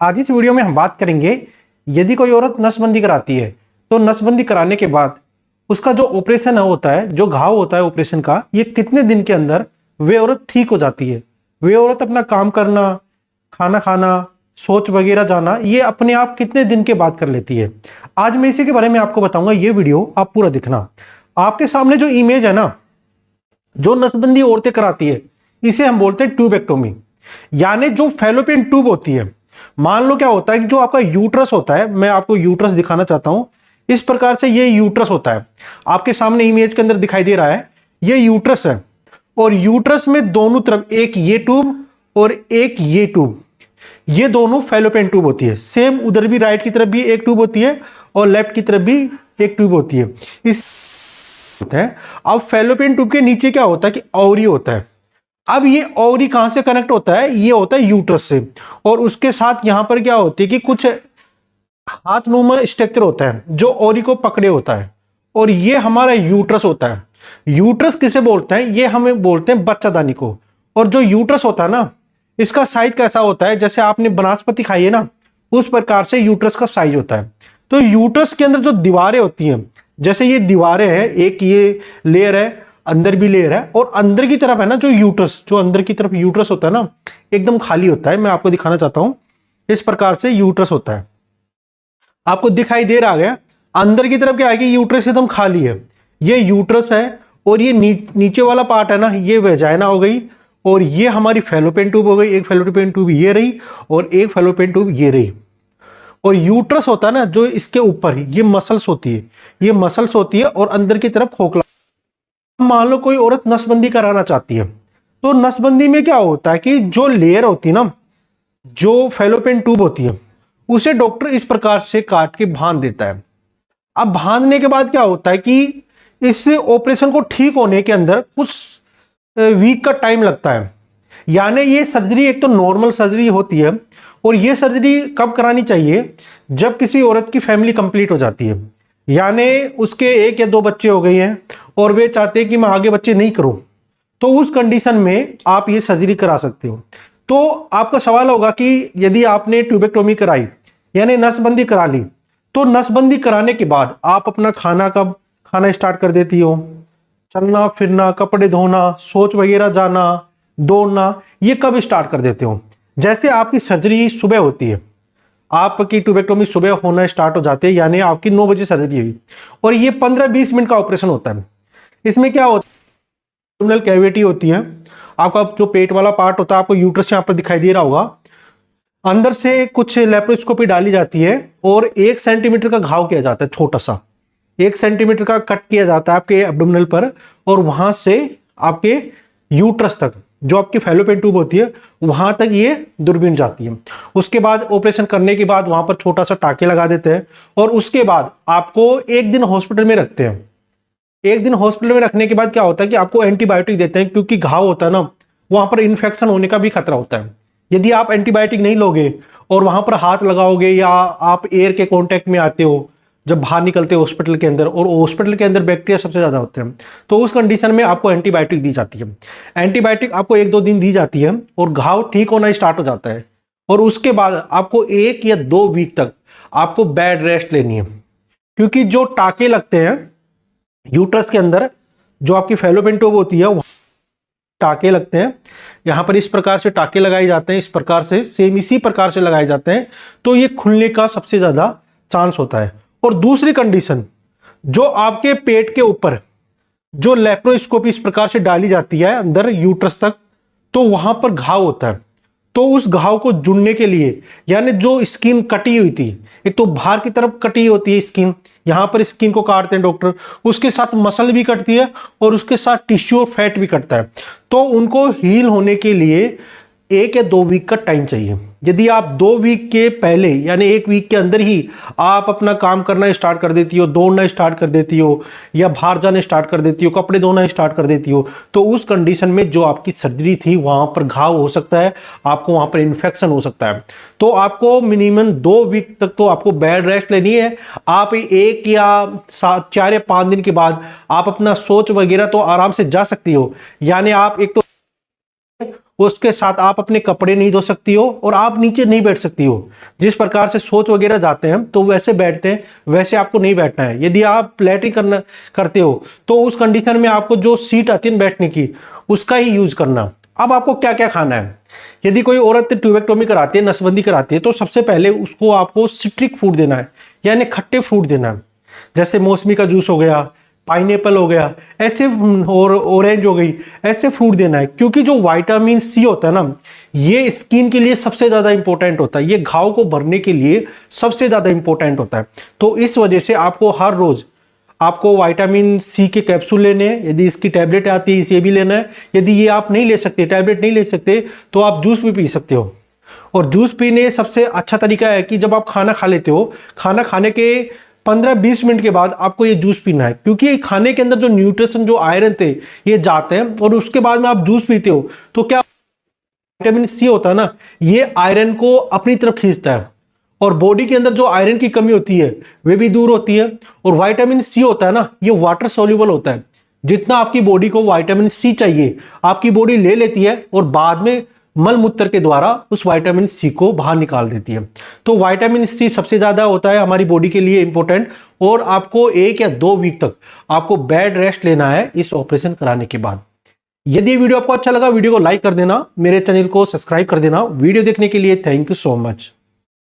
आज इस वीडियो में हम बात करेंगे, यदि कोई औरत नसबंदी कराती है तो नसबंदी कराने के बाद उसका जो ऑपरेशन होता है, जो घाव होता है ऑपरेशन का, ये कितने दिन के अंदर वे औरत ठीक हो जाती है। वे औरत अपना काम करना, खाना खाना, सोच वगैरह जाना, ये अपने आप कितने दिन के बाद कर लेती है। आज मैं इसी के बारे में आपको बताऊंगा। ये वीडियो आप पूरा देखना। आपके सामने जो इमेज है ना, जो नसबंदी औरतें कराती है, इसे हम बोलते हैं ट्यूबेक्टोमी। यानी जो फैलोपियन ट्यूब होती है, मान लो क्या होता है कि जो आपका यूट्रस होता है, मैं आपको यूट्रस दिखाना चाहता हूं। इस प्रकार से ये यूट्रस होता है, आपके सामने इमेज के अंदर दिखाई दे रहा है, ये यूट्रस है। और यूट्रस में दोनों तरफ एक ये ट्यूब और एक ये ट्यूब, ये दोनों फैलोपियन ट्यूब होती है। सेम उधर भी राइट की तरफ भी एक ट्यूब होती है और लेफ्ट की तरफ भी एक ट्यूब होती है। इस होता है। अब फैलोपियन ट्यूब के नीचे क्या होता है कि ओवरी होता है। अब ये ओवरी कहां से कनेक्ट होता है? ये होता है यूट्रस से। और उसके साथ यहां पर क्या होती है कि कुछ हाथनुमा स्ट्रक्चर होता है जो ओवरी को पकड़े होता है, और ये हमारा यूट्रस होता है। यूट्रस किसे बोलते हैं? ये हमें बोलते हैं बच्चादानी को। और जो यूट्रस होता है ना, इसका साइज कैसा होता है? जैसे आपने वनस्पति खाई है ना, उस प्रकार से यूट्रस का साइज होता है। तो यूट्रस के अंदर जो दीवारें होती हैं, जैसे ये दीवारें हैं, एक ये लेयर है, अंदर भी लेयर है, और अंदर की तरफ है ना जो यूट्रस, जो अंदर की तरफ यूट्रस होता है ना, एकदम खाली होता है। मैं आपको दिखाना चाहता हूं। इस प्रकार से यूट्रस होता है, आपको दिखाई दे रहा है। अंदर की तरफ क्या है कि यूट्रस एकदम खाली है। ये यूट्रस है, और ये नीचे वाला पार्ट है ना, ये वेजाइना हो गई, और ये हमारी फैलोपियन ट्यूब हो गई। एक फैलोपियन ट्यूब ये रही और एक फैलोपियन ट्यूब ये रही। और यूट्रस होता है ना जो इसके ऊपर, ये मसल्स होती है, ये मसल्स होती है, और अंदर की तरफ खोखला। मान लो कोई औरत नसबंदी कराना चाहती है, तो नसबंदी में क्या होता है कि जो लेयर होती है ना, जो फैलोपियन ट्यूब होती है, उसे डॉक्टर इस प्रकार से काट के बांध देता है। अब बांधने के बाद क्या होता है कि इस ऑपरेशन को ठीक होने के अंदर कुछ वीक का टाइम लगता है। यानी ये सर्जरी एक तो नॉर्मल सर्जरी होती है, और ये सर्जरी कब करानी चाहिए? जब किसी औरत की फैमिली कंप्लीट हो जाती है, यानी उसके 1 या 2 बच्चे हो गए हैं और वे चाहते हैं कि मैं आगे बच्चे नहीं करूं, तो उस कंडीशन में आप ये सर्जरी करा सकते हो। तो आपका सवाल होगा कि यदि आपने ट्यूबेक्टोमी कराई, यानी नसबंदी करा ली, तो नसबंदी कराने के बाद आप अपना खाना कब खाना स्टार्ट कर देती हो? चलना फिरना, कपड़े धोना, शौच वगैरह जाना, दौड़ना, ये कब स्टार्ट कर देते हो? जैसे आपकी सर्जरी सुबह होती है, आपकी ट्यूबेक्टोमी सुबह होना स्टार्ट हो जाती है, यानी आपकी 9 बजे सर्जरी हुई, और ये 15-20 मिनट का ऑपरेशन होता है। इसमें क्या होता है? एब्डोमिनल कैविटी होती है, आपका जो पेट वाला पार्ट होता है, आपको यूट्रस यहाँ पर दिखाई दे रहा होगा। अंदर से कुछ लेप्रोस्कोपी डाली जाती है, और 1 सेंटीमीटर का घाव किया जाता है, छोटा सा 1 सेंटीमीटर का कट किया जाता है आपके एब्डोमिनल पर, और वहां से आपके यूट्रस तक, जो आपकी फैलोपियन ट्यूब होती है, वहां तक ये दूरबीन जाती है। उसके बाद ऑपरेशन करने के बाद वहां पर छोटा सा टाके लगा देते हैं, और उसके बाद आपको 1 दिन हॉस्पिटल में रखते हैं। 1 दिन हॉस्पिटल में रखने के बाद क्या होता है कि आपको एंटीबायोटिक देते हैं, क्योंकि घाव होता है ना, वहां पर इन्फेक्शन होने का भी खतरा होता है। यदि आप एंटीबायोटिक नहीं लोगे और वहां पर हाथ लगाओगे, या आप एयर के कांटेक्ट में आते हो जब बाहर निकलते हो हॉस्पिटल के अंदर, और हॉस्पिटल के अंदर बैक्टीरिया सबसे ज्यादा होते हैं, तो उस कंडीशन में आपको एंटीबायोटिक दी जाती है। एंटीबायोटिक आपको 1-2 दिन दी जाती है, और घाव ठीक होना स्टार्ट हो जाता है। और उसके बाद आपको 1 या 2 वीक तक आपको बेड रेस्ट लेनी है, क्योंकि जो टाके लगते हैं यूट्रस के अंदर, जो आपकी फैलोपियन ट्यूब होती है, टाके लगते हैं। यहां पर इस प्रकार से टाके लगाए जाते हैं, इस प्रकार से, सेम इसी प्रकार से लगाए जाते हैं, तो ये खुलने का सबसे ज्यादा चांस होता है। और दूसरी कंडीशन, जो आपके पेट के ऊपर जो लेप्रोस्कोपी इस प्रकार से डाली जाती है अंदर यूट्रस तक, तो वहां पर घाव होता है। तो उस घाव को जुड़ने के लिए, यानी जो स्किन कटी हुई थी, एक तो बाहर की तरफ कटी होती है स्किन, यहां पर स्किन को काटते हैं डॉक्टर, उसके साथ मसल भी कटती है, और उसके साथ टिश्यू और फैट भी कटता है। तो उनको हील होने के लिए 1 या 2 वीक का टाइम चाहिए। यदि आप 2 वीक के पहले, यानी 1 वीक के अंदर ही आप अपना काम करना स्टार्ट कर देती हो, दौड़ना स्टार्ट कर देती हो, या बाहर जाने स्टार्ट कर देती हो, कपड़े धोना स्टार्ट कर देती हो, तो उस कंडीशन में जो आपकी सर्जरी थी वहां पर घाव हो सकता है, आपको वहां पर इन्फेक्शन हो सकता है। तो आपको मिनिमम 2 वीक तक तो आपको बेड रेस्ट लेनी है। आप 1 या 4 या 5 दिन के बाद आप अपना शौच वगैरह तो आराम से जा सकती हो। यानी आप एक तो उसके साथ आप अपने कपड़े नहीं धो सकती हो और आप नीचे नहीं बैठ सकती हो। जिस प्रकार से शौच वगैरह जाते हैं तो वैसे बैठते हैं, वैसे आपको नहीं बैठना है। यदि आप लैट्रिन करते हो तो उस कंडीशन में आपको जो सीट आती है बैठने की, उसका ही यूज करना। अब आपको क्या क्या खाना है। यदि कोई औरत ट्यूबेक्टोमी कराती है, नसबंदी कराती है, तो सबसे पहले उसको आपको सिट्रिक फूड देना है, यानी खट्टे फ्रूट देना है। जैसे मौसमी का जूस हो गया, पाइनएप्पल हो गया, ऐसे, और ऑरेंज हो गई, ऐसे फ्रूट देना है। क्योंकि जो विटामिन सी होता है ना, ये स्किन के लिए सबसे ज्यादा इंपॉर्टेंट होता है, ये घाव को भरने के लिए सबसे ज्यादा इंपॉर्टेंट होता है। तो इस वजह से आपको हर रोज आपको विटामिन सी के कैप्सूल लेने हैं। यदि इसकी टैबलेट आती है, इसे भी लेना है। यदि ये आप नहीं ले सकते, टैबलेट नहीं ले सकते, तो आप जूस भी पी सकते हो। और जूस पीने सबसे अच्छा तरीका है कि जब आप खाना खा लेते हो, खाना खाने के 15-20 मिनट के बाद आपको ये जूस पीना है। क्योंकि खाने के अंदर जो न्यूट्रिशन, जो आयरन थे, ये जाते हैं, और उसके बाद में आप जूस पीते हो तो क्या विटामिन सी होता है ना, ये आयरन को अपनी तरफ खींचता है, और बॉडी के अंदर जो आयरन की कमी होती है वे भी दूर होती है। और विटामिन सी होता है ना, ये वाटर सोल्यूबल होता है। जितना आपकी बॉडी को विटामिन सी चाहिए, आपकी बॉडी ले लेती है और बाद में मल मूत्र के द्वारा उस विटामिन सी को बाहर निकाल देती है। तो विटामिन सी सबसे ज्यादा होता है हमारी बॉडी के लिए इंपॉर्टेंट। और आपको 1 या 2 वीक तक आपको बेड रेस्ट लेना है इस ऑपरेशन कराने के बाद। यदि ये वीडियो आपको अच्छा लगा, वीडियो को लाइक कर देना, मेरे चैनल को सब्सक्राइब कर देना। वीडियो देखने के लिए थैंक यू सो मच।